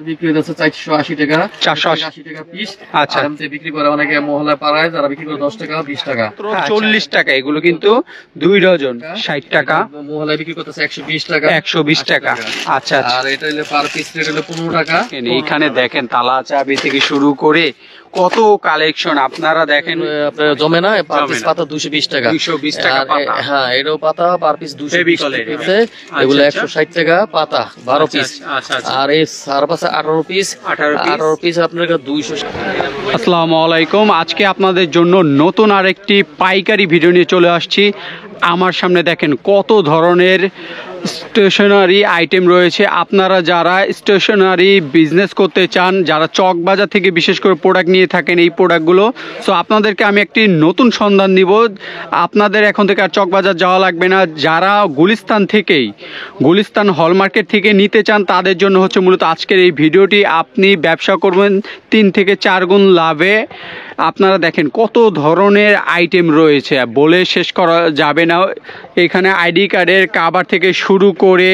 বিক্রি হচ্ছে 480 টাকা, 480 টাকা পিস। আচ্ছা, এমতে বিক্রি করে অনেকে মহল্লা পাড়ায়, যারা বিক্রি করে 10 টাকা 20 টাকা, 40 টাকা। এগুলো কিন্তু 2 ডজন 60 টাকা, মহল্লায় বিক্রি করতেছে 120 টাকা, 120 টাকা। আচ্ছা, আর এটা হলো পার পিস রেট হলো 15 টাকা। এখানে দেখেন তালা চাবি থেকে শুরু করে কত কালেকশন, আপনারা দেখেন আপনার জমে না। পার পিস পাতা 220 টাকা, 220 টাকা পাতা। হ্যাঁ, এটাও পাতা পার পিস 220 টাকা। এগুলো 160 টাকা পাতা 12 পিস। আর এই সারপাসে 18 পিস, 18 পিস আপনার 200। আসসালামু আলাইকুম, আজকে আপনাদের জন্য নতুন আরেকটি পাইকারি ভিডিও নিয়ে চলে আসছি। আমার সামনে দেখেন কত ধরনের স্টেশনারি আইটেম রয়েছে। আপনারা যারা স্টেশনারি বিজনেস করতে চান, যারা চক বাজার থেকে বিশেষ করে প্রোডাক্ট নিয়ে থাকেন এই প্রোডাক্টগুলো, সো আপনাদেরকে আমি একটি নতুন সন্ধান দিব। আপনাদের এখন থেকে আর চক বাজার যাওয়া লাগবে না। যারা গুলিস্তান হল মার্কেট থেকে নিতে চান তাদের জন্য হচ্ছে মূলত আজকের এই ভিডিওটি। আপনি ব্যবসা করবেন 3 থেকে 4 গুণ লাভে। আপনারা দেখেন কত ধরনের আইটেম রয়েছে, বলে শেষ করা যাবে না। এখানে আইডি কার্ডের কাভার থেকে শুরু করে,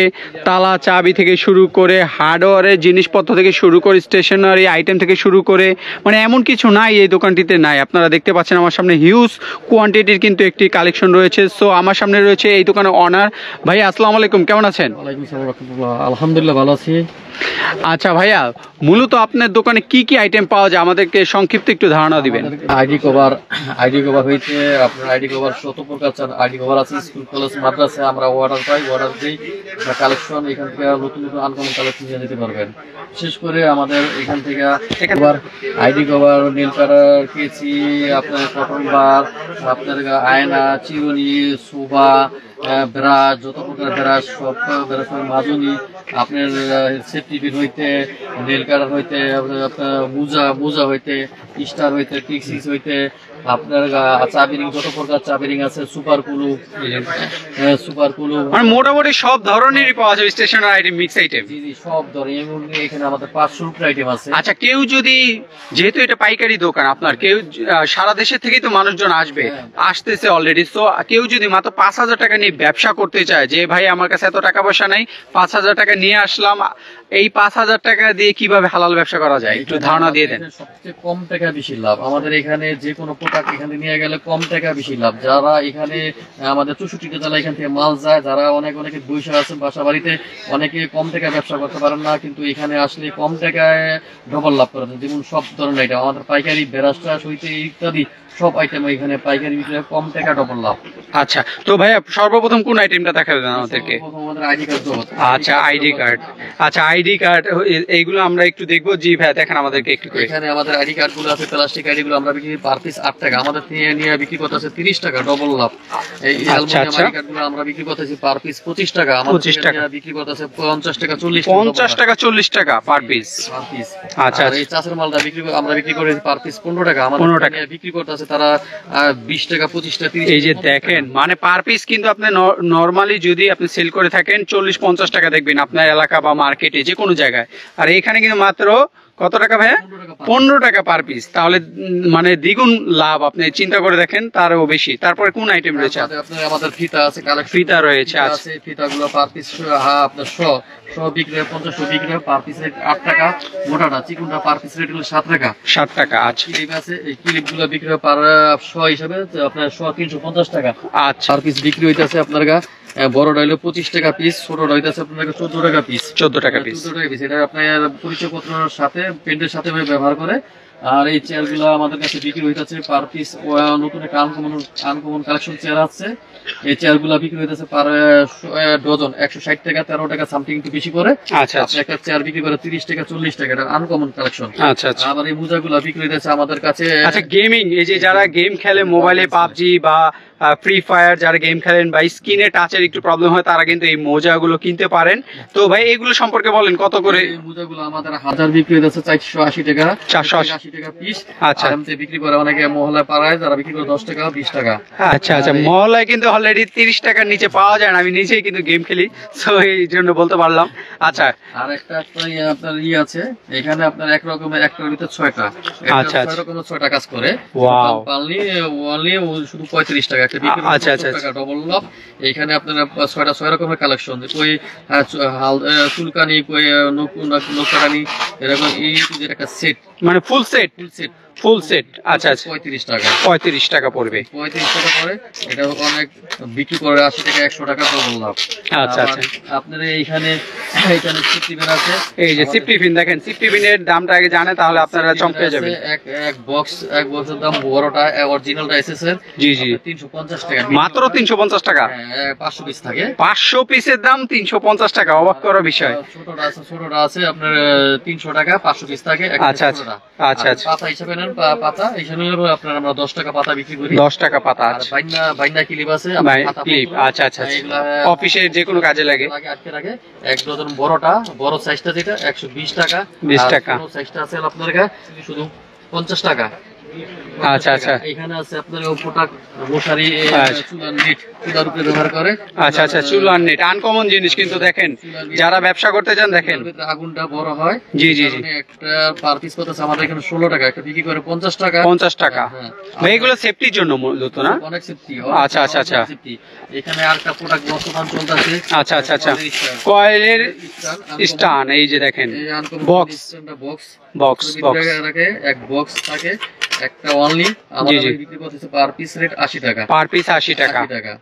তালা চাবি থেকে শুরু করে, হার্ডওয়্যারের জিনিসপত্র থেকে শুরু করে, স্টেশনারি আইটেম থেকে শুরু করে, মানে এমন কিছু নাই এই দোকানটিতে নাই। আপনারা দেখতে পাচ্ছেন আমার সামনে হিউজ কোয়ান্টিটির কিন্তু একটি কালেকশন রয়েছে। সো আমার সামনে রয়েছে এই দোকানের অনার ভাই। আসসালামু আলাইকুম, কেমন আছেন? ওয়ালাইকুম আসসালাম ওয়া রাহমাতুল্লাহ, আলহামদুলিল্লাহ ভালো আছি। আচ্ছা ভাইয়া, মূলত আপনার দোকানে কি কি আইটেম পাওয়া যায় আমাদেরকে সংক্ষিপ্ত একটু ধারণা দিবেন। আইডি কভার হইতে আপনার আইডি কভার 100 প্রকার আইডি কভার আছে। স্কুল কলেজ মাদ্রাসা আমরা অর্ডার পাই, অর্ডার দিই, কালেকশন এখান থেকে নতুন নতুন আনকমন কালেকশন নিয়ে যেতে পারবেন। বিশেষ করে আমাদের এখান থেকে আইডি কভার, নীল কালার, কেচি, আপনার কটন বার, আপনার আয়না, চিরুনি, সোফা, ব্রাশ, যত প্রকার ব্রাশ, সব ব্রাশ, মাজনি, আপনার সেফটি পিন হইতে, নেল কাটার হইতে, আপনার মোজা হইতে, স্টার হইতে, টিক্সিস হইতে, আপনার চাবিরিং, যত প্রকার চাবিরিং আছে, সুপার কুলু, মানে মোটামুটি সব ধরনেরই পাওয়া যাবে স্টেশনারি আইটেম, মিক্স আইটেম। জি জি, সব ধরনের। এখানে আমাদের 500 আইটেম আছে। আচ্ছা, কেউ যদি, যেহেতু এটা পাইকারি দোকান আপনার, কেউ সারা দেশের থেকেই তো মানুষজন আসবে, আসতেছে অলরেডি। তো কেউ যদি মাত্র 5,000 টাকা নিয়ে ব্যবসা করতে চায়, যে ভাই আমার কাছে এত টাকা পয়সা নাই, 5,000 টাকা নিয়ে আসলাম, এই 5,000 টাকা দিয়ে কিভাবে হালাল ব্যবসা করা যায় একটু ধারণা দিয়ে দেন। সবচেয়ে কম টাকা বেশি লাভ আমাদের এখানে। যে কোনো প্রোডাক্ট এখানে নিয়ে গেলে কম টাকা বেশি লাভ। যারা এখানে আমাদের 64টা জেলা এখান থেকে মাল যায়, যারা অনেকে বৈশা আছেন বাসা বাড়িতে, অনেকে কম টাকা ব্যবসা করতে পারেন না, কিন্তু এখানে আসলে কম টাকায় ডবল লাভ করা যায়। যেমন সব ধরনের আইটেম আমাদের পাইকারি, বেরাস্তা হইতে ইত্যাদি সব আইটেম এখানে পাইকারি বিক্রি, কম টাকা ডবল লাভ। আচ্ছা, তো ভাইয়া সর্বপ্রথম কোন আইটেমটা দেখাবেন আমাদেরকে? ID card. আচ্ছা, আইডি কার্ড। আচ্ছা, আইডি কার্ড এইগুলো আমরা একটু দেখবো। জি ভাই, দেখেন আমাদেরকে একটু করে। এখানে আমাদের আইডি কার্ড গুলো আছে, প্লাস্টিক আইডি গুলো আমরা বিক্রি পার পিস 8 টাকা, আমাদের নিয়ে বিক্রি করতেছে 30 টাকা, ডবল লাভ। এই অ্যালুমিনিয়াম আইডি কার্ড গুলো আমরা বিক্রি করতেছি পার পিস 25 টাকা, আমাদের বিক্রি করতেছে 50 টাকা 50 টাকা 40 টাকা পার পিস। আচ্ছা, এই চাষের মালটা আমরা বিক্রি করি পার পিস 15 টাকা, আমাদের বিক্রি করতেছে তারা 20 টাকা 25 টাকা 30। এই যে দেখেন, মানে পার পিস কিন্তু আপনি নরমালি যদি আপনি সেল করে থাকেন 40-50 টাকা দেখবেন আপনার এলাকা বা মার্কেটে যে কোনো জায়গায়, আর এখানে কিন্তু মাত্র কত টাকা ভাইয়া? 15 টাকা পার পিস। তাহলে মানে দ্বিগুণ লাভ। আপনি চিন্তা করে দেখেন, তারও বেশি। তারপরে কোন আইটেম রয়েছে? আমাদের ফিতা আছে, ফিতা রয়েছে। আচ্ছা, ফিতাগুলো পার পিস আপনার 100 বিক্রি হয়, 50 বিক্রি হয়, পার পিস রেট 8 টাকা। মোটাটা চিকুনটা পার পিস রেট হলো 7 টাকা। 7 টাকা। আচ্ছা, ক্লিপ আছে, এই ক্লিপ গুলো বিক্রি হয় পার 100 হিসাবে আপনার 100 350 টাকা। আচ্ছা, পার পিস বিক্রি হইতেছে আপনার বড়টা হলো 25 টাকা পিস, ছোটটা হইতেছে আপনার 14 টাকা পিস। 14 টাকা পিস। এটা আপনার পরিচয় পত্রের সাথে, পেন্টের সাথে ব্যবহার করে। আর এই চেয়ার গুলো আমাদের কাছে বিক্রি হইতেছে পার পিস, নতুন একটা আনকমন কালেকশন চেয়ার আছে। এই চেয়ার গুলা বিক্রি হইতেছে পার ডজন 160 টাকা, 13 টাকা সামথিং একটু বেশি করে। আচ্ছা, একটা চেয়ার বিক্রি করে 30 টাকা 40 টাকা, এটা আনকমন কালেকশন। আচ্ছা, আবার এই মোজা গুলা বিক্রি হইতেছে আমাদের কাছে। আচ্ছা, গেমিং, এই যে যারা গেম খেলে মোবাইলে, পাবজি বা ফ্রি ফায়ার যারা গেম খেলেন বা স্ক্রিনে টাচের একটু প্রবলেম হয়, তারা কিন্তু এই মোজাগুলো কিনতে পারেন। তো ভাই এগুলো সম্পর্কে বলেন, কত করে? এই মোজাগুলো আমাদের 1000 বিক্রি হইতেছে 480 টাকা, 480 টাকা পিস। আচ্ছা, এমতে বিক্রি করে অনেকে মহল্লা পাড়ায়, যারা বিক্রি করে 10 টাকা 20 টাকা। আচ্ছা, আচ্ছা, মহল্লায় কিন্তু অলরেডি 30 টাকার নিচে পাওয়া যায় না। আমি নিজেই কিন্তু গেম খেলি, সো এই জন্য বলতে পারলাম। আচ্ছা, আর একটা আপনার আছে এখানে, আপনার এক রকমের একটার ভিতরে 6টা, 6 রকমের 6টা কাজ করে। ওয়াও, শুধু 35 টাকা। একটা বিক্রি করে আচ্ছা, আচ্ছা, 70 টাকা ডবল লাভ। এখানে আপনারা 6 রকমের কালেকশন, কই চুলকানি, কই নৌকারানি, এরকম এই একটা সেট, মানে full set, full set, full set. আচ্ছা আচ্ছা, 35 টাকা, 35 টাকা পড়বে। 35 টাকা পরে। এটা অনেক বিক্রি করে 80 টাকা, 100 টাকা ডবল লাভ। আচ্ছা আচ্ছা, আপনার এইখানে সিপটিফিন আছে, এই যে সিপটিফিন দেখেন, সিপটিফিনের দামটা আগে জানে তাহলে আপনারা চমকে যাবেন। এক বক্সের দাম বড়টা অরিজিনালটা এসএস এর, জি জি, 350 টাকা, মাত্র 350 টাকা। 500 পিস থাকে। 500 পিসের দাম 350 টাকা, অবাক করার বিষয়। ছোটটা আছে আপনার 300 টাকা, 500 পিস থাকে। আচ্ছা আচ্ছা, আচ্ছা আচ্ছা, পাতা হিসাবে নেন, পাতা হিসাবে আপনার আমরা 10 টাকা পাতা বিক্রি করি। 10 টাকা পাতা। আর আচ্ছা, বাইন্ডা ক্লিপ আছে, ক্লিপ। আচ্ছা আচ্ছা, অফিসের যে কোনো কাজে লাগে। আটকে রাখে। এক ডজন বড় সাইজটা যেটা 120 টাকা, 20 টাকা। ছোট সাইজটা আছে আপনার কাছে শুধু 50 টাকা। আচ্ছা আচ্ছা, এখানে আছে আপনার প্রোডাক্ট মশারি, চুলার নেট, চুলার উপরে ব্যবহার করে। আচ্ছা আচ্ছা, চুলার নেট আনকমন জিনিস কিন্তু দেখেন, যারা ব্যবসা করতে চান দেখেন আগুনটা বড় হয়। জি জি জি, একটা পার পিস কত আছে আমাদের এখানে 16 টাকা, একটা বিক্রি করে 50 টাকা। 50 টাকা। হ্যাঁ, ভাই এগুলো সেফটির জন্য মূলত না? অনেক সেফটি। আচ্ছা আচ্ছা আচ্ছা, এখানে আরেকটা প্রোডাক্ট বর্তমান চলতেছে। আচ্ছা আচ্ছা আচ্ছা, কয়েলের স্টান, এই যে দেখেন বক্স বক্স বক্স বক্স, এক বক্স থাকে একটা অনলি, আমাদের বিক্রি করতেছে পার পিস রেট 80 টাকা। পার পিস 80 টাকা। 80 টাকা,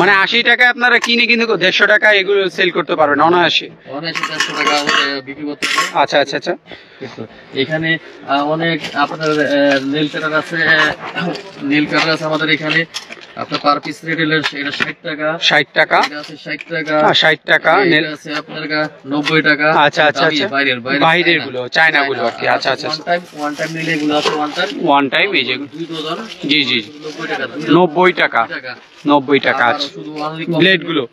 মানে 80 টাকা আপনারা কিনে কিন্তু 150 টাকা এগুলো সেল করতে পারবেন অনায়াসে। 150 টাকা বিক্রি করতে পারবেন। আচ্ছা আচ্ছা আচ্ছা, এখানে অনেক আপনার নেল কাটার আছে, আমাদের এখানে আপনার পার পিস রেট হলো এটা 60 টাকা। 60 টাকা, এটা আছে 60 টাকা, 60 টাকা। নেল আছে আপনার 90 টাকা। আচ্ছা আচ্ছা আচ্ছা, বাইরের গুলো, চায়না গুলো আর কি। আচ্ছা আচ্ছা, ওয়ান টাইম নিলে এগুলো আছে ওয়ান টাইম, এই যে 2 ডজন। জি জি, 90 টাকা, 90 টাকা, 90 টাকা। আচ্ছা, শুধু অনলি ব্লেড গুলো।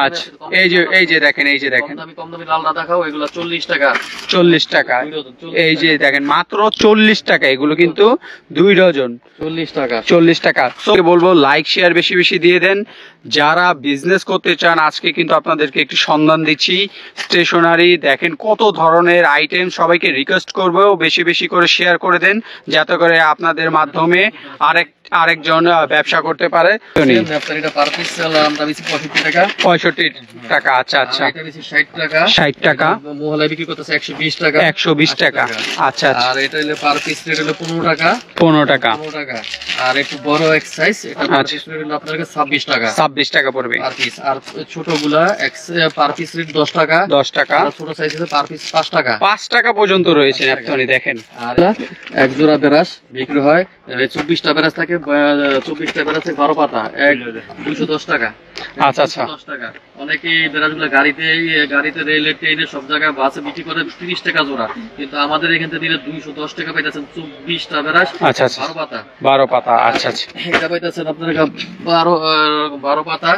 আচ্ছা, এই যে দেখেন, এই যে দেখেন, কম দামি লালটা দেখাও, এগুলো 40 টাকা। 40 টাকা, এই যে দেখেন মাত্র 40 টাকা, এগুলো কিন্তু 2 ডজন 40 টাকা। 40 টাকা। তো বলবো লাইক শেয়ার বেশি বেশি দিয়ে দেন। যারা বিজনেস করতে চান আজকে কিন্তু আপনাদেরকে একটি সন্ধান দিচ্ছি। স্টেশনারি দেখেন কত ধরনের আইটেম, সবাইকে রিকোয়েস্ট করবো বেশি বেশি করে শেয়ার করে দেন, যাতে করে আপনাদের মাধ্যমে আরেকজন ব্যবসা করতে পারে। এটা পার পিস আমরা বেশি 65 টাকা। 65 টাকা, আচ্ছা আচ্ছা। এটা বেশি 60 টাকা। 60 টাকা, মহলায় বিক্রি করতেছে 120 টাকা। 120 টাকা, আচ্ছা আচ্ছা। আর এটা হলো পার পিস রেট হলো 15 টাকা। 15 টাকা, 15 টাকা। আর একটু বড় এক্সাইজ, এটা পার পিস রেট হলো আপনার কাছে 26 টাকা। 26 টাকা পড়বে পার পিস। আর ছোটগুলা পার পিস রেট 10 টাকা। 10 টাকা। আর ছোট সাইজ আছে পার পিস 5 টাকা। 5 টাকা পর্যন্ত রয়েছে ন্যাপথনি দেখেন। আর এক জোড়া বেরাস বিক্রি হয়, 24টা বেরাস থাকে, 24টা বেরাস 12 পাতা, 210 টাকা। আচ্ছা আচ্ছা, 10 টাকা। অনেকে বেরাসগুলো গাড়িতে রেলে ট্রেনে সব জায়গায় বাসে বিক্রি করে 30 টাকা জোড়া, কিন্তু আমাদের এখান থেকে নিলে 210 টাকা পাইতেছেন 24টা বেরাস। আচ্ছা আচ্ছা, 12 পাতা। 12 পাতা, আচ্ছা আচ্ছা। এটা পাইতেছেন আপনার 12 পাতা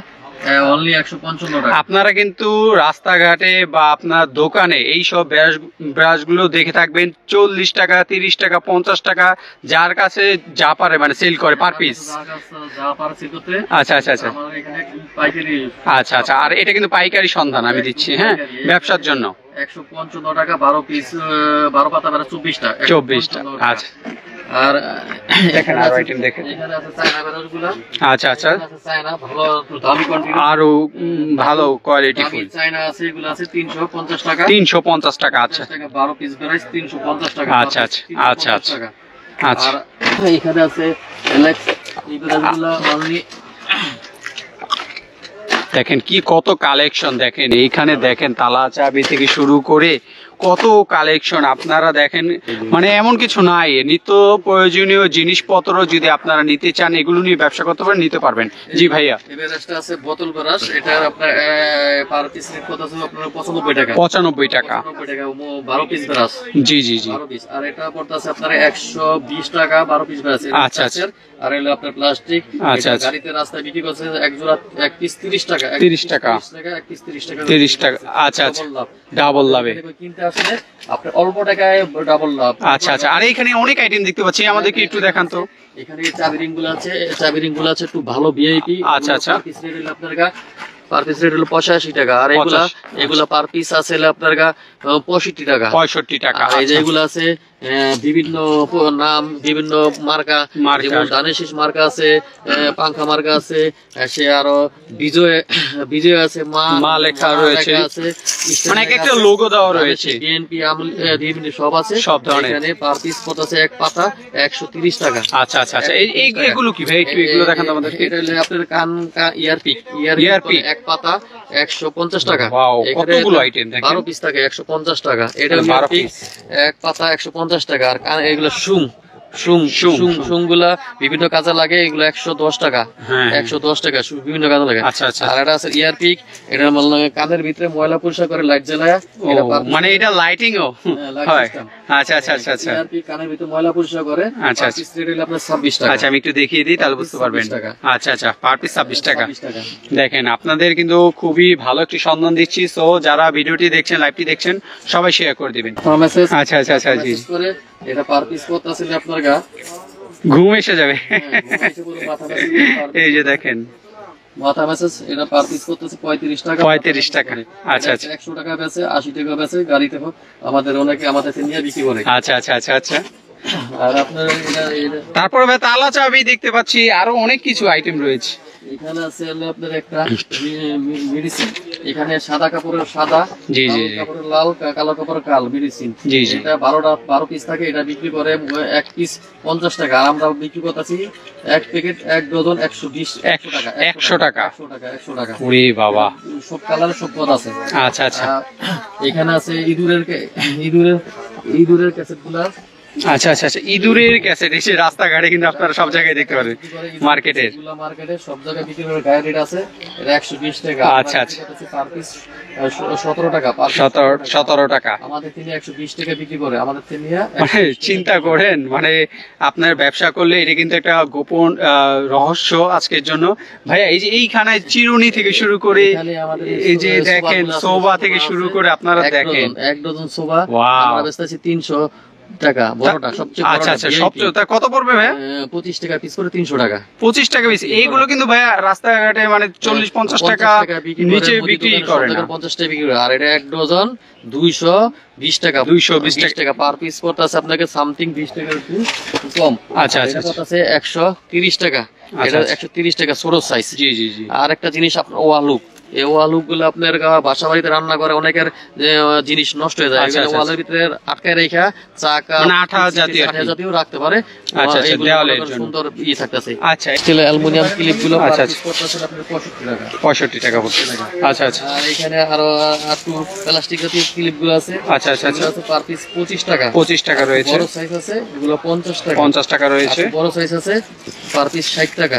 অনলি 155 টাকা। আপনারা কিন্তু রাস্তাঘাটে বা আপনার দোকানে এই সব ব্রাশ গুলো দেখে থাকবেন 40 টাকা, 30 টাকা, 50 টাকা, যার কাছে যা পারে মানে সেল করে পার পিস। আচ্ছা আচ্ছা আচ্ছা, আচ্ছা আচ্ছা। আর এটা কিন্তু পাইকারি সন্ধান আমি দিচ্ছি, হ্যাঁ, ব্যবসার জন্য। 155 টাকা 12 পিস, 12 পাতা 24টা। 24টা, আচ্ছা। আর দেখেন আরো আইটেম দেখেন। এখানে আছে চায়না বেরাসগুলো। আচ্ছা আচ্ছা, চায়না ভালো দামি কোয়ান্টিটি, আরো ভালো কোয়ালিটি ফুল চায়না আছে, এগুলো আছে 350 টাকা। 350 টাকা, আচ্ছা। 12 পিস বেরাস 350 টাকা। আচ্ছা আচ্ছা, আচ্ছা আচ্ছা, আচ্ছা। আর এখানে আছে এলেক্স, এই বেরাসগুলো অনলি দেখেন কি কত কালেকশন, দেখেন এইখানে দেখেন তালা চাবি থেকে শুরু করে কত কালেকশন। আপনারা দেখেন মানে এমন কিছু নাই, নিত্য প্রয়োজনীয় জিনিসপত্র যদি আপনারা নিতে চান এগুলো নিয়ে ব্যবসা করতে পারেন, নিতে পারবেন। জি ভাইয়া, এই বেরাসটা আছে বোতল বেরাস, এটা আপনার পার পিস রেট কত আছে আপনার 95 টাকা। 95 টাকা, 95 টাকা 12 পিস বেরাস। জি জি জি, 12 পিস। আর এটা পড়তেছে আপনার 120 টাকা 12 পিস বেরাস। আচ্ছা আচ্ছা। আর এলো আপনার প্লাস্টিক, আচ্ছা আচ্ছা। গাড়িতে রাস্তায় বিক্রি করছে এক জোড়া এক পিস 30 টাকা। 30 টাকা, এক পিস 30 টাকা। 30 টাকা, আচ্ছা আচ্ছা, ডাবল লাভে কিনতে আসলে আপনার অল্প টাকায় ডাবল লাভ। আচ্ছা আচ্ছা। আর এইখানে অনেক আইটেম দেখতে পাচ্ছি, আমাদেরকে একটু দেখান তো। এখানে চাবি রিং গুলো আছে, একটু ভালো ভিআইপি। আচ্ছা আচ্ছা, পার পিস রেট হলো আপনার পার পিস রেট হলো 85 টাকা। আর এগুলা পার পিস আছে আপনার 65 টাকা। 65 টাকা। এই যে এগুলো আছে বিভিন্ন নাম, বিভিন্ন মার্কা, যেমন ধানের শীষ মার্কা আছে, পাংখা মার্কা আছে, সে আরো বিজয় আছে, মা লেখা রয়েছে, মানে একটা লোগো দেওয়া রয়েছে, বিএনপি বিভিন্ন সব আছে, সব ধরনের। এখানে পার পিস পড়তেছে এক পাতা 130 টাকা। আচ্ছা আচ্ছা আচ্ছা, এইগুলো কি ভাই, একটু এগুলো দেখান তো আমাদেরকে। এটা হলো আপনার ইয়ারপিক এক পাতা 150 টাকা। ওয়াও, কতগুলো আইটেম দেখেন, 12 পিস থাকে 150 টাকা। এটা 12 পিস এক পাতা 150 টাকা। আর এগুলো শুম গুলা বিভিন্ন কাজে লাগে, এগুলো 110 টাকা। 110 টাকা বিভিন্ন কাজে লাগে। আচ্ছা আচ্ছা। আর এটা আছে ইয়ারপিক, এটা কানের ভিতরে ময়লা পরিষ্কার করে লাইট জ্বালায়, মানে এটা লাইটিং ও হয়। আচ্ছা আচ্ছা আচ্ছা আচ্ছা, ইয়ারপিক কানের ভিতরে ময়লা পরিষ্কার করে। আচ্ছা আচ্ছা, আপনার 26 টাকা। আচ্ছা আমি একটু দেখিয়ে দিই তাহলে বুঝতে পারবেন। আচ্ছা আচ্ছা, পার পিস 26 টাকা। দেখেন আপনাদের কিন্তু খুবই ভালো একটি সন্ধান দিচ্ছি, সো যারা ভিডিওটি দেখছেন, লাইভটি দেখছেন, সবাই শেয়ার করে দিবেন। আচ্ছা আচ্ছা আচ্ছা জি, এটা পার পিস কত আছে আপনার গা ঘুম এসে যাবে। এই যে দেখেন মাথা মেসেজ, এটা পার পিস করতেছে 35 টাকা। 35 টাকা। আচ্ছা আচ্ছা, 100 টাকা বেচে, 80 টাকা বেচে গাড়িতে, আমাদের অনেকে আমাদের নিয়ে বিক্রি করে। আচ্ছা আচ্ছা আচ্ছা আচ্ছা। আর আপনার তারপরে ভাই তালা চাবি দেখতে পাচ্ছি, আরো অনেক কিছু আইটেম রয়েছে। এখানে আছে আপনার একটা মেডিসিন, এখানে সাদা কাপড়ের সাদা, জি জি, কাপড়ের লাল, কালো কাপড়ের কাল মেডিসিন। জি জি, এটা 12 পিস থাকে, এটা বিক্রি করে এক পিস 50 টাকা। আর আমরা বিক্রি করতেছি এক প্যাকেট, এক ডজন 120 টাকা। 100 টাকা। 100 টাকা। ওরে বাবা, সব কালারের সব পদ আছে। আচ্ছা আচ্ছা। এখানে আছে ইঁদুরের ক্যাসেট গুলা। আচ্ছা আচ্ছা আচ্ছা, ইঁদুরের ক্যাসেট এসে রাস্তাঘাটে কিন্তু আপনারা সব জায়গায় দেখতে পারেন, মার্কেটে সব জায়গায় বিক্রি করে। গায়ের রেট আছে, এটা 120 টাকা। আচ্ছা আচ্ছা, পার পিস 17 টাকা। 17 টাকা। আমাদের তিনি 120 টাকা বিক্রি করে, আমাদের তিনি। মানে চিন্তা করেন, মানে আপনার ব্যবসা করলে এটা কিন্তু একটা গোপন রহস্য আজকের জন্য। ভাইয়া এই যে এইখানে চিরুনি থেকে শুরু করে, এই যে দেখেন সোফা থেকে শুরু করে, আপনারা দেখেন এক ডজন সোফা আমরা বেচতেছি 300 টাকা। বড়টা সবচেয়ে বড়। আচ্ছা আচ্ছা, সবচেয়ে তা কত পড়বে ভাইয়া? 25 টাকা পিস করে 300 টাকা। 25 টাকা পিস। এইগুলো কিন্তু ভাইয়া রাস্তাঘাটে মানে 40-50 টাকা নিচে বিক্রি করে না। 50 টাকা বিক্রি করে। আর এটা এক ডজন 220 টাকা। 220 টাকা পার পিস পড়তেছে আপনাকে সামথিং 20 টাকার কম। আচ্ছা আচ্ছা, এটা পড়তেছে 130 টাকা। এটা 130 টাকা ছোট সাইজ। জি জি জি। আর একটা জিনিস আপনার ওয়ালু, এই ওয়ালুক গুলো আপনার বাসা বাড়িতে রান্না করে, অনেকের জিনিস নষ্ট হয়ে যায়, ওয়ালের ভিতরে আটকায় রেখা চাকা আঠা জাতীয় রাখতে পারে। আচ্ছা আচ্ছা, দেওয়ালের জন্য সুন্দর ই থাকতেছে। আচ্ছা, স্টিলের অ্যালুমিনিয়াম ক্লিপ গুলো আচ্ছা আপনার 65 টাকা। 65 টাকা পড়ছে। আচ্ছা আচ্ছা। আর এখানে আরো একটু প্লাস্টিক জাতীয় ক্লিপ গুলো আছে। আচ্ছা আচ্ছা আচ্ছা, পার পিস 25 টাকা। 25 টাকা রয়েছে। বড় সাইজ আছে, এগুলো 50 টাকা। 50 টাকা রয়েছে। বড় সাইজ আছে, পার পিস 60 টাকা।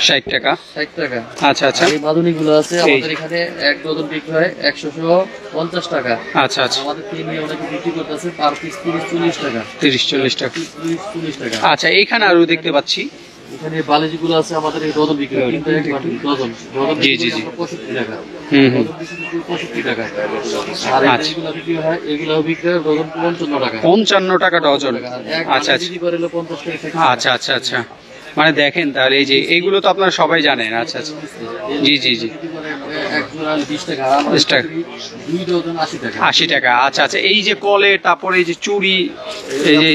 60 টাকা। 60 টাকা। আচ্ছা আচ্ছা। এই বাদুনি গুলো আছে আমাদের এখানে এক ডজন বিক্রি হয় 150 টাকা। আচ্ছা আচ্ছা, আমাদের তিনি অনেকে বিক্রি করতেছে পার পিস 30-40 টাকা। 30-40 টাকা। 30-40 টাকা। আচ্ছা, এখানে আরো দেখতে পাচ্ছি এখানে বালিশ গুলো আছে আমাদের এই ডজন বিক্রি হয়, কিন্তু ডজন জি জি জি 65 টাকা। 65 টাকা। আর আচ্ছা, এগুলো বিক্রি হয়, এগুলো বিক্রি হয় ডজন 55 টাকা। 55 টাকা ডজন। আচ্ছা আচ্ছা, বিক্রি করে 50 টাকা। আচ্ছা আচ্ছা আচ্ছা, মানে দেখেন তাহলে এই যে এইগুলো তো আপনারা সবাই জানেন। আচ্ছা আচ্ছা, জি জি জি, এক জোড়া 20 টাকা। 20 টাকা। 2 ডজন 80 টাকা। 80 টাকা। আচ্ছা আচ্ছা, এই যে কলের, তারপরে এই যে চুড়ি, এই যে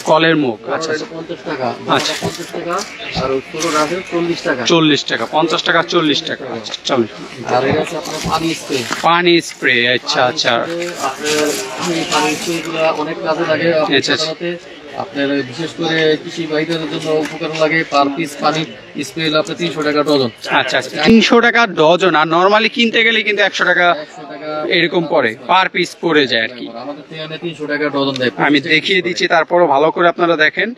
কলের মুখ। আচ্ছা আচ্ছা, 50 টাকা। আচ্ছা 50 টাকা। আর ছোট আছে 40 টাকা। 40 টাকা। 50 টাকা 40 টাকা। আচ্ছা, চলো। আর এটা আছে আপনার পানি স্প্রে। পানি স্প্রে। আচ্ছা আচ্ছা, আপনার এই পানি স্প্রেগুলো অনেক কাজে লাগে। আচ্ছা আচ্ছা, আপনার বিশেষ করে কৃষি বাড়িদের জন্য উপকার লাগে। পার পিস পানি স্প্রে হলো আপনার 300 টাকা ডজন। আচ্ছা আচ্ছা, 300 টাকা ডজন। আর নরমালি কিনতে গেলে কিন্তু 100 টাকা এরকম পড়ে, পার পিস পড়ে যায় আর কি। আমাদের এখানে 300 টাকা ডজন দেয়। আমি দেখিয়ে দিচ্ছি, তারপরও ভালো করে আপনারা দেখেন।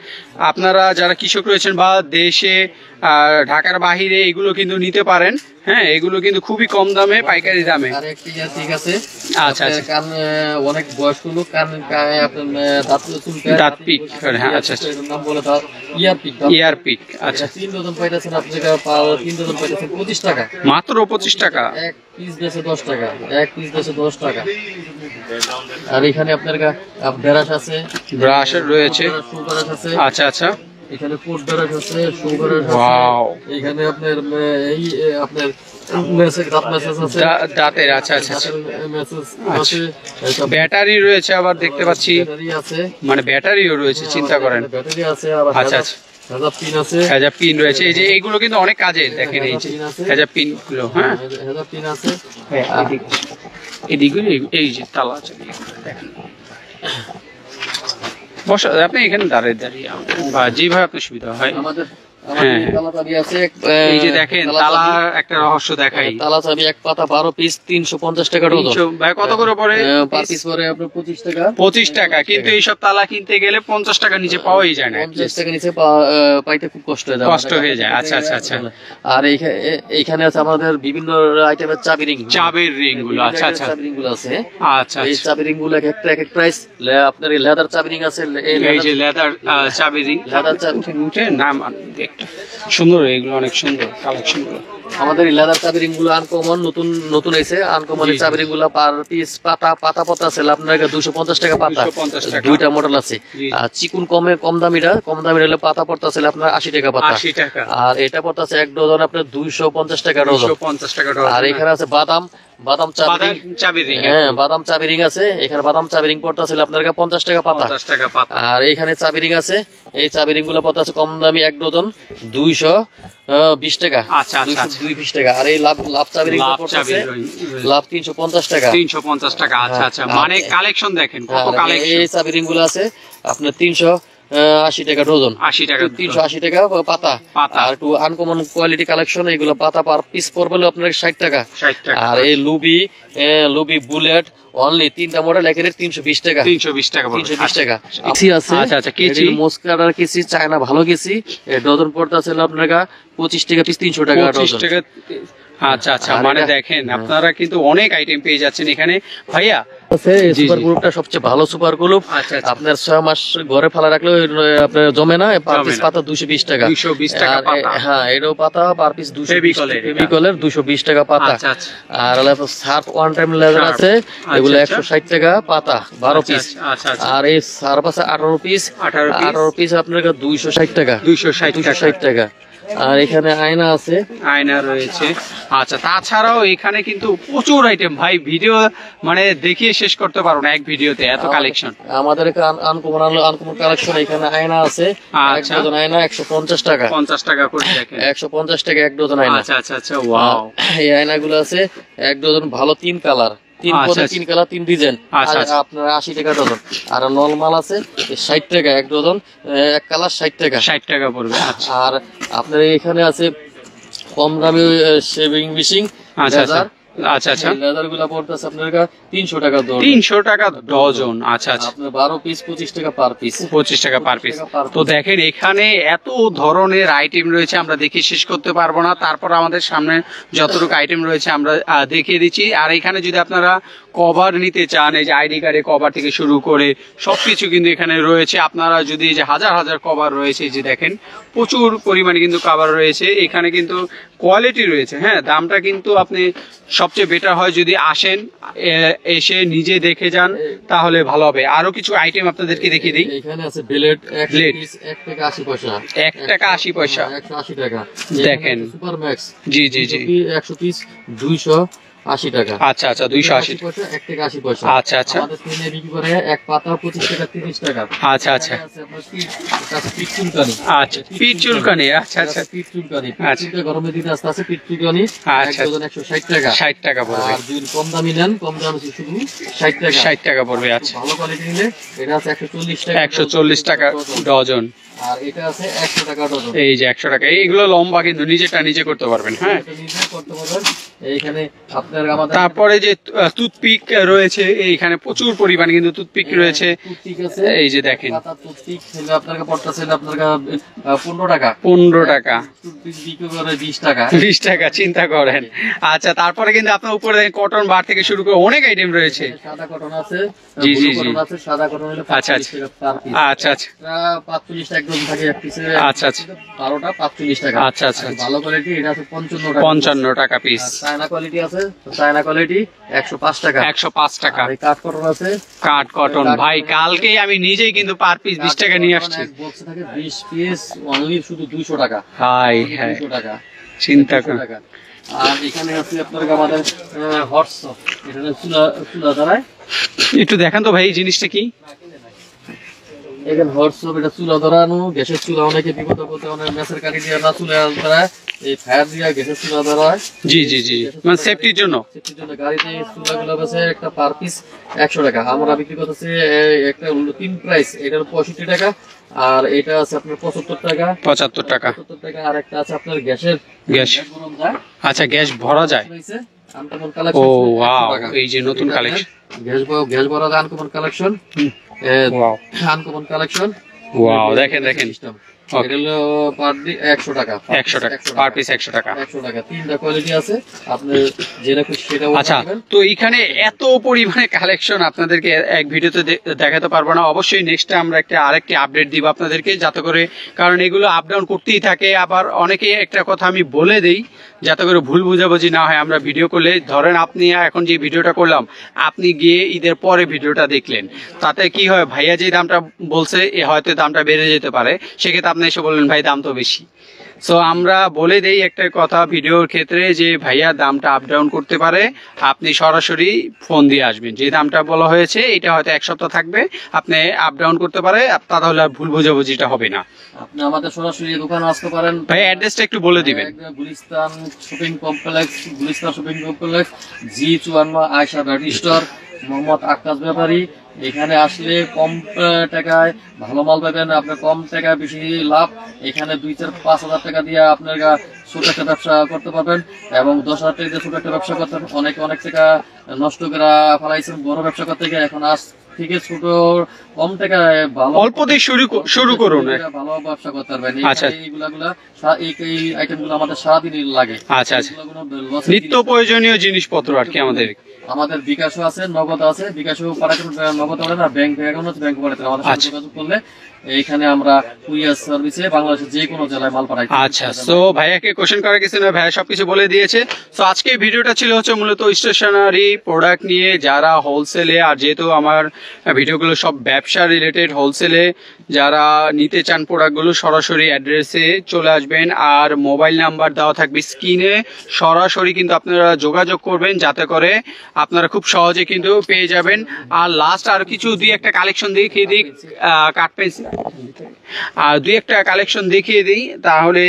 আপনারা যারা কৃষক রয়েছেন বা দেশে ঢাকার বাহিরে এগুলো কিন্তু নিতে পারেন। হ্যাঁ, এগুলো কিন্তু খুবই কম দামে, পাইকারি দামে। আর একটি ঠিক আছে। আচ্ছা আচ্ছা, কান অনেক বয়স্ক লোক কান আপনার দাঁত পিক করে। হ্যাঁ আচ্ছা আচ্ছা, নাম বলে দাঁত ইয়ারপিক। ইয়ারপিক। আচ্ছা, 3 ডজন পাইতেছেন আপনি, 3 ডজন পাইতেছেন 25 টাকা। মাত্র 25 টাকা। এক পিস বেচে 10 টাকা। এক পিস বেচে 10 টাকা। আর এখানে আপনার ব্রাশ আছে, ব্রাশ রয়েছে। ব্রাশ আছে। আচ্ছা আচ্ছা, এখানে কোট ব্রাশ আছে, শু ব্রাশ আছে। ওয়াও, এখানে আপনার এই আপনার দাঁত মেসেজ আছে, দাঁতের। আচ্ছা আচ্ছা আচ্ছা। দাঁতের মেসেজ আচ্ছা। আছে, ব্যাটারি রয়েছে আবার দেখতে পাচ্ছি, ব্যাটারি আছে, মানে ব্যাটারিও রয়েছে, চিন্তা করেন। ব্যাটারি আছে, আবার আচ্ছা আচ্ছা, হেজাব পিন আছে, হেজাব পিন রয়েছে। এই যে এইগুলো কিন্তু অনেক কাজে, দেখেন এই যে হেজাব পিন গুলো। হ্যাঁ, হেজাব পিন আছে। এদিকে এই যে তালা আছে, দেখেন। বসা আপনি এখানে দাঁড়িয়ে দাঁড়িয়ে বা যেভাবে আপনার সুবিধা হয়। আমাদের হ্যাঁ, তালা চাবি আছে, এই যে দেখেন তালা, একটা রহস্য দেখাই। তালা চাবি এক পাতা 12 পিস 350 টাকা ডজন। ভাই কত করে পড়ে? পার পিস পরে আপনার 25 টাকা। 25 টাকা, কিন্তু এইসব তালা কিনতে গেলে 50 টাকা নিচে পাওয়াই যায় না। 50 টাকা নিচে পাইতে খুব কষ্ট হয়ে যায়, কষ্ট হয়ে যায়। আচ্ছা আচ্ছা আচ্ছা। আর এইখানে আছে আমাদের বিভিন্ন আইটেমের চাবি রিং, চাবির রিং গুলো। আচ্ছা আচ্ছা চাবি রিং গুলো আছে। আচ্ছা। এই চাবি রিং গুলো এক একটা এক এক প্রাইস। আপনার এই লেদার চাবি রিং আছে, এই যে লেদার চাবি রিং, লেদার চাবি উঠে নাম একটা সুন্দর, এগুলো অনেক সুন্দর কালেকশন গুলো। আমাদের এই লেদার চাবি রিং গুলো আনকমন, নতুন নতুন এসে আনকমন চাবি রিং গুলো পার পিস পাতা পতা আছে আপনার 250 টাকা পাতা। 250 টাকা। দুইটা মডেল আছে। আর চিকুন কম দামিটা হলে পাতা পড়তে আছে আপনার 80 টাকা পাতা। 80 টাকা। আর এটা পড়তে আছে এক ডজন আপনার 250 টাকা ডজন। 250 টাকা ডজন। আর এখানে আছে বাদাম চাবি রিং। হ্যাঁ, বাদাম চাবি রিং আছে। এখানে বাদাম চাবি রিং পড়তে আছে আপনার 50 টাকা পাতা। 50 টাকা পাতা। আর এখানে চাবি রিং আছে, এই চাবি রিং গুলো পড়তে আছে কম দামি এক ডজন 220 টাকা। আচ্ছা আচ্ছা 220 টাকা। আর এই লাভ চাবি রিং পড়তে আছে লাভ 350 টাকা। 350 টাকা। আচ্ছা আচ্ছা, মানে কালেকশন দেখেন কত কালেকশন। এই চাবি রিং গুলো আছে আপনার 380 টাকা ডজন। 80 টাকা 380 টাকা পাতা। আর একটু আনকমন কোয়ালিটি কালেকশন, এগুলো পাতা পার পিস পড়বে আপনার 60 টাকা। 60 টাকা। আর এই লুবি বুলেট অনলি তিনটা মডেল একের 320 টাকা। 320 টাকা বলুন। 320 টাকা। কেসি আছে। আচ্ছা আচ্ছা, কেসি মস্কারার কেসি, চায়না ভালো কেসি, ডজন পড়তে আছে আপনার 25 টাকা পিস, 300 টাকা 25 ডজন। টাকা। আচ্ছা আচ্ছা, মানে দেখেন আপনারা কিন্তু অনেক আইটেম পেয়ে যাচ্ছেন এখানে ভাইয়া। সুপার গ্রুপটা সবচেয়ে ভালো সুপার গ্রুপ। আপনার 6 মাস ঘরে ফেলা রাখলেও আপনার জমে না। পার পিস পাতা 220 টাকা। 220 টাকা পাতা। হ্যাঁ, এটাও পাতা পার পিস 220 220 টাকা পাতা। আর সার্ফ ওয়ান টাইম লেজার আছে, এগুলো 160 টাকা পাতা 12 পিস। আর এই সার্ফ আছে 18 পিস, 18 পিস আপনার 260 টাকা। 260 টাকা। আর এখানে আয়না আছে, আয়না রয়েছে। আচ্ছা, তাছাড়াও এখানে কিন্তু প্রচুর আইটেম ভাই, ভিডিও মানে দেখিয়ে শেষ করতে পারবো না এক ভিডিওতে, এত কালেকশন। আমাদের আনকমন কালেকশন। এখানে আয়না আছে, এক ডজন আয়না 150 টাকা। 50 টাকা করে দেখেন, 150 টাকা এক ডজন আয়না। আচ্ছা আচ্ছা আচ্ছা, ওয়াও। এই আয়নাগুলো আছে এক ডজন, ভালো 3 কালার, 3 পদে 3 কালার 3 ডিজাইন, আপনার 80 টাকা ডজন। আর নরমাল আছে 60 টাকা এক ডজন, এক কালার 60 টাকা। 60 টাকা পড়বে। আর আপনার এখানে আছে কম দামি শেভিং মেশিন। আচ্ছা আচ্ছা আচ্ছা, লেদার গুলা পড়তেছে আপনার 300 টাকা ডজন। 300 টাকা ডজন। আচ্ছা আচ্ছা, আপনার 12 পিস 25 টাকা পার পিস। 25 টাকা পার পিস। তো দেখেন এখানে এত ধরনের আইটেম রয়েছে, আমরা দেখে শেষ করতে পারবো না। তারপর আমাদের সামনে যতটুকু আইটেম রয়েছে আমরা দেখিয়ে দিচ্ছি। আর এখানে যদি আপনারা কভার নিতে চান, এই যে আইডি কার্ডে কভার থেকে শুরু করে সবকিছু কিন্তু এখানে রয়েছে। আপনারা যদি যে হাজার হাজার কভার রয়েছে, যে দেখেন প্রচুর পরিমাণে কিন্তু কভার রয়েছে এখানে, কিন্তু কোয়ালিটি রয়েছে। হ্যাঁ, দামটা কিন্তু আপনি সবচেয়ে বেটার হয় যদি আসেন, এসে নিজে দেখে যান, তাহলে ভালো হবে। আরো কিছু আইটেম আপনাদেরকে দেখিয়ে দিই। এখানে আছে ব্লেড, 1 টাকা 80 পয়সা। 1 টাকা 80 পয়সা, 180 টাকা দেখেন। সুপার ম্যাক্স, জি জি জি, 100 পিস 280 টাকা। আচ্ছা আচ্ছা, 280 পয়সা, 1 টাকা 80 পয়সা। আচ্ছা আচ্ছা, আমাদের ট্রেনে বিক্রি করে এক পাতা 25 টাকা 30 টাকা। আচ্ছা আচ্ছা, পিট চুলকানি। আচ্ছা, পিট চুলকানি। আচ্ছা আচ্ছা, পিট চুলকানি। গরমের দিনে আস্তে আস্তে পিট চুলকানি। আচ্ছা, 160 টাকা। 60 টাকা পড়বে। আর যদি কম দামি নেন, কম দাম আছে শুধু 60 টাকা। 60 টাকা পড়বে। আচ্ছা, ভালো কোয়ালিটি নিলে এটা আছে 140 টাকা। 140 টাকা ডজন। আর এটা আছে 100 টাকা ডজন। এই যে 100 টাকা। এইগুলো লম্বা, কিন্তু নিজেরটা নিজে করতে পারবেন। হ্যাঁ, নিজে করতে পারবেন। এইখানে আপনার আমাদের তারপরে যে টুথপিক রয়েছে, এইখানে প্রচুর পরিমাণে কিন্তু টুথপিক রয়েছে। টুথপিক আছে, এই যে দেখেন, পাতা টুথপিক ছেলে আপনার পড়তেছে আপনার 15 টাকা। 15 টাকা। টুথপিক বিক্রি করে 20 টাকা। 20 টাকা, চিন্তা করেন। আচ্ছা, তারপরে কিন্তু আপনার উপরে কটন বার থেকে শুরু করে অনেক আইটেম রয়েছে। সাদা কটন আছে, জি জি জি, কটন আছে। সাদা কটন হলো 45 টাকা পার পিস। আচ্ছা আচ্ছা, 45 টাকা একদম থাকে এক পিসে। আচ্ছা আচ্ছা, 12টা 45 টাকা। আচ্ছা আচ্ছা, ভালো কোয়ালিটি এটা আছে 55 টাকা। 55 টাকা পিস। চায়না কোয়ালিটি আছে, চায়না কোয়ালিটি 105 টাকা। 105 টাকা। আর কাট কটন আছে, কাট কটন ভাই, কালকেই আমি নিজেই কিন্তু পার পিস 20 টাকা নিয়ে আসছি। এক বক্সে থাকে 20 পিস, অনলি শুধু 200 টাকা। হাই হ্যাঁ, 200 টাকা, চিন্তা 200 করেন। টাকা। আর এখানে আছে আপনার আমাদের হটস, এটা চুলা ধরায়। একটু দেখান তো ভাই এই জিনিসটা কি? এখানে হটস, এটা চুলা ধরানো, গ্যাসের চুলা অনেকে বিপদ করতে অনেক মেসের কাঠি দিয়ে না চুলা ধরায়, এই ফায়ার দিয়ে গ্যাসের চুলা ধরায়। জি জি জি, মানে সেফটির জন্য। সেফটির জন্য গাড়িতে চুলাগুলো বেছে একটা পার পিস 100 টাকা, আমরা বিক্রি করতেছি একটা তিন প্রাইস, এটা 65 টাকা, আর এটা আছে আপনার 75 টাকা। 75 টাকা। 75 টাকা। আর একটা আছে আপনার গ্যাসের গ্যাস, গরম যায়, আচ্ছা গ্যাস ভরা যায়। আনকমন ও কালেকশন। ওয়াও, এই যে নতুন কালেকশন, গ্যাস ভরা যায়, uncommon collection. Wow uncommon collection. Wow, দেখেন দেখেন, এটা হলো পার ডে 100 টাকা। 100 টাকা পার পিস, 100 টাকা। 100 টাকা, তিনটা কোয়ালিটি আছে, আপনি যেটা খুশি সেটা আচ্ছা, তো এখানে এত পরিমাণে কালেকশন আপনাদেরকে এক ভিডিওতে দেখাতে পারবো না, অবশ্যই নেক্সট আমরা আরেকটি আপডেট দিব আপনাদেরকে, যাতে করে, কারণ এগুলো আপ ডাউন করতেই থাকে। আবার অনেকে একটা কথা আমি বলে দেই, যাতে করে ভুল বুঝাবুঝি না হয়। আমরা ভিডিও করলে, ধরেন আপনি এখন যে ভিডিওটা করলাম, আপনি গিয়ে ঈদের পরে ভিডিওটা দেখলেন, তাতে কি হয়, ভাইয়া যে দামটা বলছে হয়তো দামটা বেড়ে যেতে পারে, সেক্ষেত্রে আপনি এসে বললেন ভাই দাম তো বেশি। সো আমরা বলে দেই একটা কথা ভিডিওর ক্ষেত্রে, যে ভাইয়া দামটা আপ ডাউন করতে পারে, আপনি সরাসরি ফোন দিয়ে আসবেন, যে দামটা বলা হয়েছে এটা হয়তো এক সপ্তাহ থাকবে, আপনি আপ ডাউন করতে পারে, তাহলে আর ভুল বোঝাবুঝিটা হবে না। আপনি আমাদের সরাসরি দোকানে আসতে পারেন। ভাই অ্যাড্রেসটা একটু বলে দিবেন। Gulistan shopping complex, Gulistan shopping complex, G54 Ayesha battery store, Mohammad Akash Bepari. এখানে আসলে কম টাকায় ভালো মাল পাবেন, আপনার কম টাকায় বেশি লাভ। এখানে 2-4-5 হাজার টাকা দিয়ে আপনার ছোট একটা ব্যবসা করতে পারবেন, এবং 10,000 টাকা দিয়ে ছোট একটা ব্যবসা করতে পারবেন। অনেক টাকা নষ্ট করে ফেলাইছেন বড় ব্যবসা করতে গিয়ে, এখন আজ থেকে ছোট কম টাকায় ভালো অল্প দিয়ে শুরু করুন, ভালো ব্যবসা করতে পারবেন। আচ্ছা, এই আইটেমগুলো আমাদের সারাদিনই লাগে। আচ্ছা আচ্ছা, নিত্য প্রয়োজনীয় জিনিসপত্র আর কি। আমাদের বিকাশও আছে, নগদ আছে, বিকাশও পাঠাতে নগদ হবে না, ব্যাংক অ্যাকাউন্ট আছে, ব্যাংক পাঠাতে আমাদের সাথে যোগাযোগ করলে এইখানে আমরা কুরিয়ার সার্ভিসে বাংলাদেশের যে কোনো জেলায় মাল পাঠাই। আচ্ছা, সো ভাইয়াকে কোশ্চেন করার কিছু না, ভাইয়া সবকিছু বলে দিয়েছে। সো আজকে ভিডিওটা ছিল হচ্ছে মূলত স্টেশনারি প্রোডাক্ট নিয়ে, যারা হোলসেলে, আর যেহেতু আমার ভিডিওগুলো সব ব্যবসা রিলেটেড, হোলসেলে যারা নিতে চান প্রোডাক্টগুলো, সরাসরি অ্যাড্রেসে চলে আসবেন, আর মোবাইল নাম্বার দেওয়া থাকবে স্ক্রিনে, সরাসরি কিন্তু আপনারা যোগাযোগ করবেন, যাতে করে আপনারা খুব সহজে কিন্তু পেয়ে যাবেন। আর লাস্ট আর কিছু দুই একটা কালেকশন দেখিয়ে দিই, কাট পেন্সিল আর দুই একটা কালেকশন দেখিয়ে দিই, তাহলে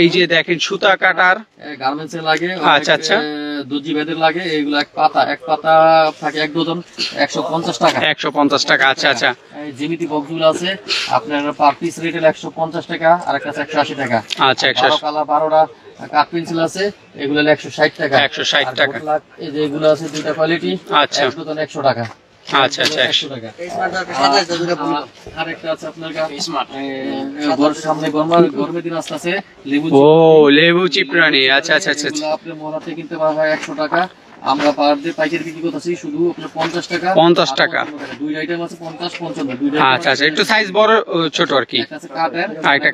এই যে দেখেন সুতা কাটার গার্মেন্টস এ লাগে। আচ্ছা আচ্ছা, দর্জি বেদের লাগে, এগুলো এক পাতা থাকে 1 ডজন, 150 টাকা। 150 টাকা, আচ্ছা আচ্ছা। জিমিতি বক্সগুলো আছে আপনার পার পিস রেটেল 150 টাকা, আর একটা 180 টাকা। আচ্ছা, 12টা কাঠ পেন্সিল আছে, এগুলো 160 টাকা। 160 টাকা। এই যে এগুলো আছে দুইটা কোয়ালিটি, আচ্ছা, 1 ডজন 100 টাকা। আচ্ছা আচ্ছা, 100 টাকা। আরেকটা আছে আপনার সামনে গরমের দিন আসতেছে, লেবু চিপরানি। আচ্ছা আচ্ছা আচ্ছা, আপনি মোড়াতে কিনতে পাওয়া হয় 100 টাকা, আমরা পার ডে পাইকারি বিক্রি করতেছি শুধু আপনার 50 টাকা। 50 টাকা। দুই আইটেম আছে, 50-55। আচ্ছা আচ্ছা, একটু সাইজ বড় ছোট আর কি। একটা আছে কাঠের, আর একটা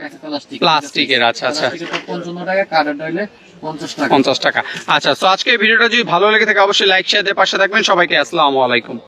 প্লাস্টিকের। আচ্ছা আচ্ছা, 55 টাকা, কাঠের হইলে 50 টাকা। 50 টাকা। আচ্ছা, তো আজকে ভিডিওটা যদি ভালো লেগে থাকে অবশ্যই লাইক শেয়ার দিয়ে পাশে থাকবেন। সবাইকে আসসালামু আলাইকুম।